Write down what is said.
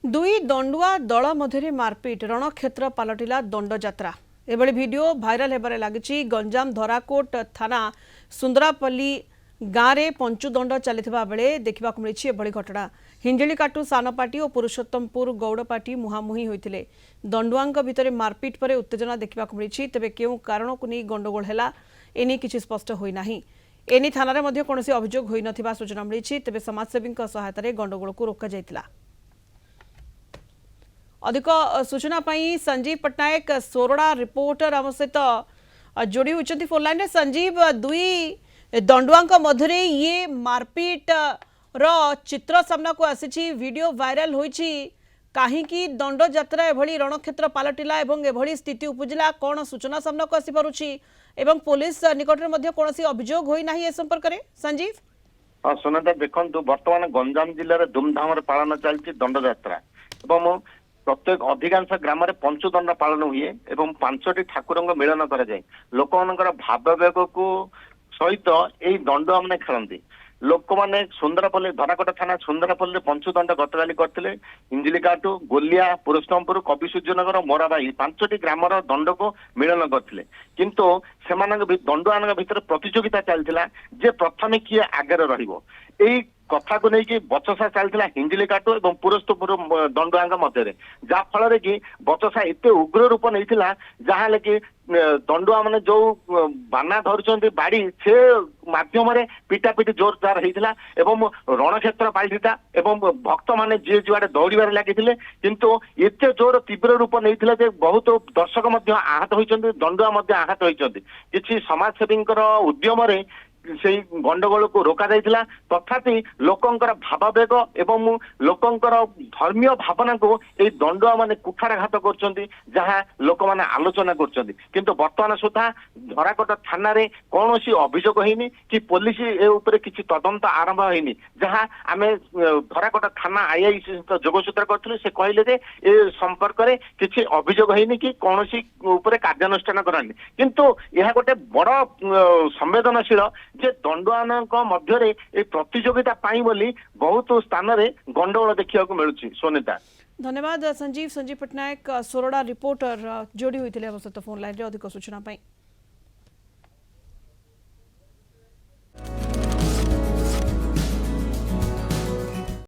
दुई दंडुआ दल मध्य मारपीट रणक्षेत्र पलटिला दंडयात्रा एभली वीडियो भाइराल होबार लगी। गंजाम धराकोट थाना सुंदरापल्ली गाँव में पंचुदंड चलता बेले देखा मिली एभली घटना। हिंजिकाटू सानपाटी और पुरुषोत्तमपुर गौड़पाटी मुहांमुही होते दंडुआ भितर मारपीट पर उत्तेजना देखा मिली। तेबे केउ कारण को नहीं गंडगोल है एने किसी स्पष्ट होना। एने थाना रे कौन अभियोग होई नथिबा सूचना मिली। तेबे समाजसेवी सहायता गंडगोल को रोक जाइतिला। अधिक सूचना पाई संजीव पट्टनायक सोरड़ा रिपोर्टर आम सहित जोड़ी होती फोन लाइन। संजीव, दुई दंडुआ मध्य ये मारपीट रो चित्र सामना को आसी, वीडियो वायरल होईची, कहीं दंड यात्रा एभली रणक्षेत्र पलटिला एवं एभली स्थिति उपजिला, कौन सूचना सामना को आसी पारुची एवं पुलिस निकट में कौन अभियोग होई नाही ए संपर्क में संजीव? हाँ सुनता देखु बर्तमान गंजाम जिले में धूमधाम पालन चलती दंड यात्रा एवं प्रत्येक अधिकांश ग्राम में पंचुदंड पालन हुए एवं 5टी ठाकुर मिलन कराए। लोक मान भावावेग को सहित यही दंड मैंने खेलती। लोक मैंने सुंदरपल्ली धराकोट थाना सुंदरपल्ली पंचुदंड गतकाली करते। हिंजिकाटू गोलिया पुरुषोत्तमपुर कवि सूर्यनगर मोराबाई 5टी ग्राम दंड को मिलन करते। किंतु से दंडुआ भितर प्रतियोगिता चलता जे प्रथम किए आगे रहिबो एई कथा को लेकिन बचसा चलता हिंजिकाटू और पुरुषोत्तमपुर दंडुआ मध्य, जहा फल कि बचसा एत उग्र रूप नहीं जहाँ कि दंडुआ मैंने जो बाना धरुंच बाड़ी से मध्यम पिटापिटी जोरदार होता एवं रणक्षेत्र पलटिता एवं भक्त मैंने जी जुआड़े दौड़ार लगी किंतु एत जोर तीव्र रूप नहीं बहुत दर्शक आहत होती दंडुआ आहत होती। किसी समाजसेवी उद्यम से गंडगोल को रोक जाइथिला। तथापि लोकंकर भावावेग एवं लोकंकर धर्मीय भावना को ये दंडुआ माने कुठारघात करछंती, जहां लोक माने आलोचना करछंती। किंतु वर्तमान सुधा धराकोट थाना रे कौनसी अभियोग होइनी कि पुलिस ए ऊपर किछि तदंत आरंभ होइनी। जहां आमे धराकोट थाना आईआईसी जोगसूत्र करथिलु, से कहले जे ए संपर्क रे किछि अभियोग होइनी कि कौनसी ऊपर कार्यानुष्ठान करानी। किंतु यह गोटे बड़ संवेदनशील जे दंडुआ मध्य प्रतियोगिता बोली बहुत स्थान रे गंडगोल देखा मिलूँ। सोनिता धन्यवाद संजीव। संजीव पट्टनायक सोरड़ा रिपोर्टर जोड़ी होते फोन लाइन रे अधिक सूचना पाई।